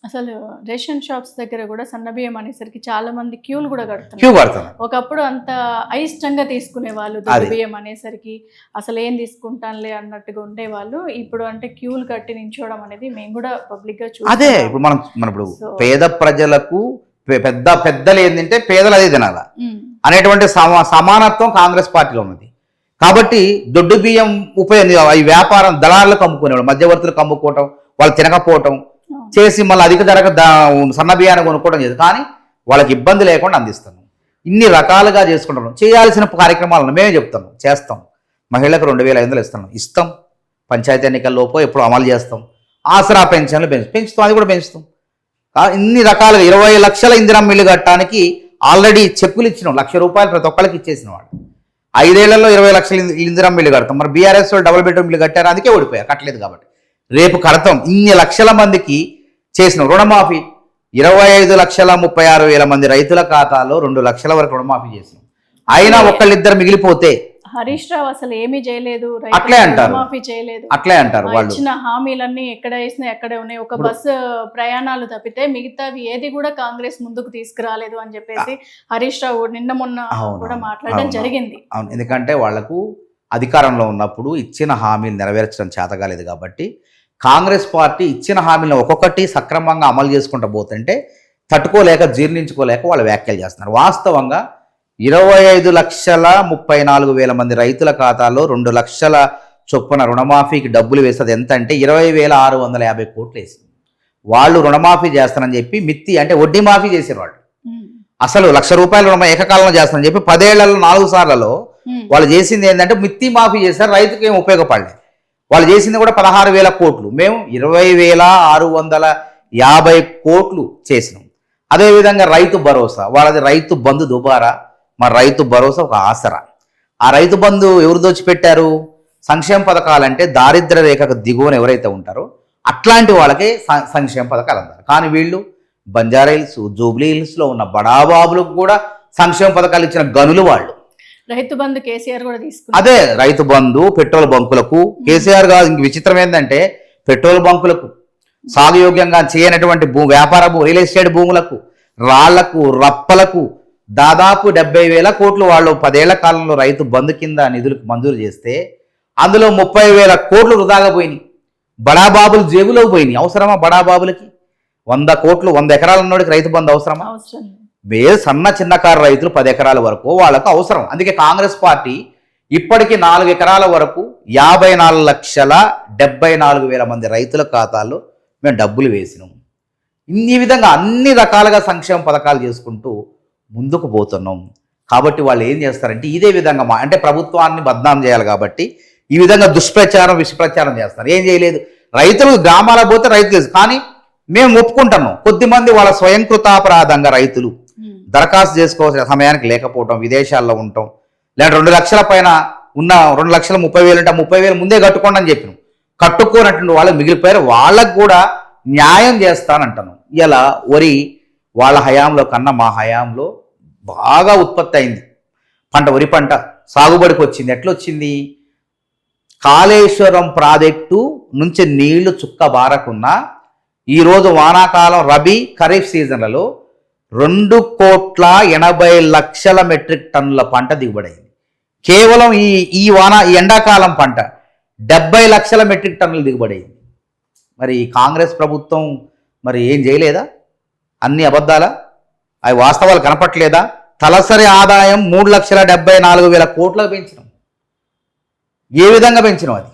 అసలు ration shops దగ్గర కూడా సన్నబియ్యం అనేసరికి చాలా మంది క్యూలు కూడా క్యూ కడుతున్నారు. కడుతున్నారు. ఒకప్పుడు అంత అయిష్టంగా తీసుకునే వాళ్ళు దొడ్డు బియ్యం అనేసరికి అసలు ఏం తీసుకుంటానులే అన్నట్టుగా ఉండేవాళ్ళు. ఇప్పుడు అంటే క్యూలు కట్టి నించోవడం అనేది మేము కూడా పబ్లిక్ గా అదే చూస్తున్నాము. ఇప్పుడు మనం ఇప్పుడు సో పేద ప్రజలకు పెద్దలు ఏంటంటే పేదలు అదే తినాలా అనేటువంటి సమానత్వం కాంగ్రెస్ పార్టీలో ఉన్నది. కాబట్టి దొడ్డు బియ్యం ఈ వ్యాపారం దళారులకు అమ్ముకునేవాళ్ళు, మధ్యవర్తులకు అమ్ముకోవటం, వాళ్ళు తినకపోవటం చేసి మళ్ళీ అధిక ధరకు సన్న బియ్యాన్ని కొనుక్కోవడం చేసి, కానీ వాళ్ళకి ఇబ్బంది లేకుండా అందిస్తున్నాం. ఇన్ని రకాలుగా చేసుకుంటున్నాం. చేయాల్సిన కార్యక్రమాలను మేమే చెప్తాం, చేస్తాం. మహిళలకు 2500 ఇస్తాం. పంచాయతీ ఎన్నికల్లోపో ఎప్పుడు అమలు చేస్తాం. ఆసరా పెన్షన్లు పెంచుతాం, అది కూడా పెంచుతాం. ఇన్ని రకాలుగా 20 లక్షల ఇందిరమ్మ ఇల్లు కట్టడానికి ఆల్రెడీ చెక్కులు ఇచ్చినాం. ₹1,00,000 ప్రతి ఒక్కరికి ఇచ్చేసిన వాడు. 5 ఏళ్లలో 20 లక్షల ఇందిరమ్మ ఇల్లు కడతాం. మరి బీఆర్ఎస్ వాళ్ళు డబుల్ బెడ్రూమ్ ఇల్లు కట్టారు, అందుకే ఓడిపోయారు, కట్టలేదు కాబట్టి. రేపు కడతాం. ఇన్ని లక్షల మందికి చేసిన రుణమాఫీ 25,36,000 మంది రైతుల ఖాతాలో 2 లక్షల వరకు రుణమాఫీ చేసినాం. అయినా ఒకళ్ళిద్దరు మిగిలిపోతే హరీష్ రావు అసలు ఏమీ చేయలేదు, అట్లే అంటారు, రుణమాఫీ చేయలేదు, అట్లే అంటారు. వాళ్ళు ఇచ్చిన హామీలన్నీ ఎక్కడ వేసినా ఎక్కడే ఉన్నాయి. ఒక బస్సు ప్రయాణాలు తప్పితే మిగతావి ఏది కూడా కాంగ్రెస్ ముందుకు తీసుకురాలేదు అని చెప్పేసి హరీష్ రావు నిన్న మొన్న కూడా మాట్లాడడం జరిగింది. అవును, ఎందుకంటే వాళ్లకు అధికారంలో ఉన్నప్పుడు ఇచ్చిన హామీలు నెరవేర్చడం చేతగాలేదు కాబట్టి కాంగ్రెస్ పార్టీ ఇచ్చిన హామీలను ఒక్కొక్కటి సక్రమంగా అమలు చేసుకుంటూ పోతుంటే తట్టుకోలేక జీర్ణించుకోలేక వాళ్ళు వ్యాఖ్యలు చేస్తున్నారు. వాస్తవంగా 25,34,000 మంది రైతుల ఖాతాలో 2 లక్షల చొప్పున రుణమాఫీకి డబ్బులు వేసేది ఎంత అంటే 20,650 కోట్లు వేసింది. వాళ్ళు రుణమాఫీ చేస్తానని చెప్పి మిత్తి అంటే వడ్డీ మాఫీ చేశారు. వాళ్ళు అసలు ₹1,00,000 రుణమా ఏకకాలంలో చేస్తానని చెప్పి 10 ఏళ్లలో 4 సార్లలో వాళ్ళు చేసింది ఏంటంటే మిత్తి మాఫీ చేశారు. రైతుకి ఏం ఉపయోగపడలేదు. వాళ్ళు చేసింది కూడా 16,000 కోట్లు. మేము 20,650 కోట్లు చేసినాం. అదేవిధంగా రైతు భరోసా, వాళ్ళది రైతు బంధు దుబారా, మరి రైతు భరోసా ఒక ఆసరా. ఆ రైతు బంధు ఎవరు దోచిపెట్టారు? సంక్షేమ పథకాలంటే దారిద్ర్య రేఖకు దిగువన ఎవరైతే ఉంటారో అట్లాంటి వాళ్ళకే సంక్షేమ పథకాలు అంటారు. కానీ వీళ్ళు బంజారా హిల్స్, జూబ్లీ హిల్స్లో ఉన్న బడాబాబులకు కూడా సంక్షేమ పథకాలు ఇచ్చిన గనులు వాళ్ళు. రైతు బంధు కేసీఆర్ కూడా తీసుకున్నారు. అదే రైతు బంధు పెట్రోల్ బంకులకు కేసీఆర్ కాదు. ఇంక విచిత్రం ఏంటంటే పెట్రోల్ బంకులకు, సాగుయోగ్యంగా చేయనటువంటి వ్యాపార రియల్ ఎస్టేట్ భూములకు, రాళ్లకు, రప్పలకు దాదాపు 70,000 కోట్లు వాళ్ళు 10 ఏళ్ల కాలంలో రైతు బంధు కింద నిధులకు మంజూరు చేస్తే అందులో 30,000 కోట్లు వృధాగా పోయినాయి. బడాబాబులు జేబులో పోయినాయి. అవసరమా బడాబాబులకి? 100 కోట్లు 100 ఎకరాలు ఉన్నోడికి రైతు బంధు అవసరమా? సన్న చిన్నకారు రైతులు 10 ఎకరాల వరకు వాళ్ళకు అవసరం. అందుకే కాంగ్రెస్ పార్టీ ఇప్పటికీ 4 ఎకరాల వరకు 54,74,000 మంది రైతుల ఖాతాల్లో మేము డబ్బులు వేసినాం. ఈ విధంగా అన్ని రకాలుగా సంక్షేమ పథకాలు చేసుకుంటూ ముందుకు పోతున్నాం. కాబట్టి వాళ్ళు ఏం చేస్తారంటే ఇదే విధంగా అంటే ప్రభుత్వాన్ని బద్నాం చేయాలి కాబట్టి ఈ విధంగా దుష్ప్రచారం, విషప్రచారం చేస్తారు. ఏం చేయలేదు. రైతులు గ్రామాలకు పోతే రైతులు, కానీ మేము ఒప్పుకుంటున్నాం కొద్దిమంది వాళ్ళ స్వయంకృతాపరాధంగా రైతులు దరఖాస్తు చేసుకోవాల్సిన సమయానికి లేకపోవటం, విదేశాల్లో ఉండటం, లేదా 2 లక్షల పైన ఉన్న 2,30,000 అంటే 30,000 ముందే కట్టుకోండి అని చెప్పినాం. కట్టుకోనటువంటి వాళ్ళకి మిగిలిపోయారు. వాళ్ళకు కూడా న్యాయం చేస్తానంటాను. ఇలా వరి వాళ్ళ హయాంలో కన్నా మా హయాంలో బాగా ఉత్పత్తి అయింది. పంట, వరి పంట సాగుబడికి వచ్చింది. ఎట్లొచ్చింది? కాళేశ్వరం ప్రాజెక్టు నుంచి నీళ్లు చుక్క బారకున్నా ఈరోజు వానాకాలం రబీ ఖరీఫ్ సీజన్లలో 2,80,00,000 మెట్రిక్ టన్నుల పంట దిగుబడైంది. కేవలం ఈ ఎండాకాలం పంట 70 లక్షల మెట్రిక్ టన్నులు దిగుబడైంది. మరి కాంగ్రెస్ ప్రభుత్వం మరి ఏం చేయలేదా? అన్ని అబద్ధాలా? అవి వాస్తవాలు కనపట్లేదా? తలసరి ఆదాయం 3,74,000 కోట్లకు పెంచినాం. ఏ విధంగా పెంచినాం? అది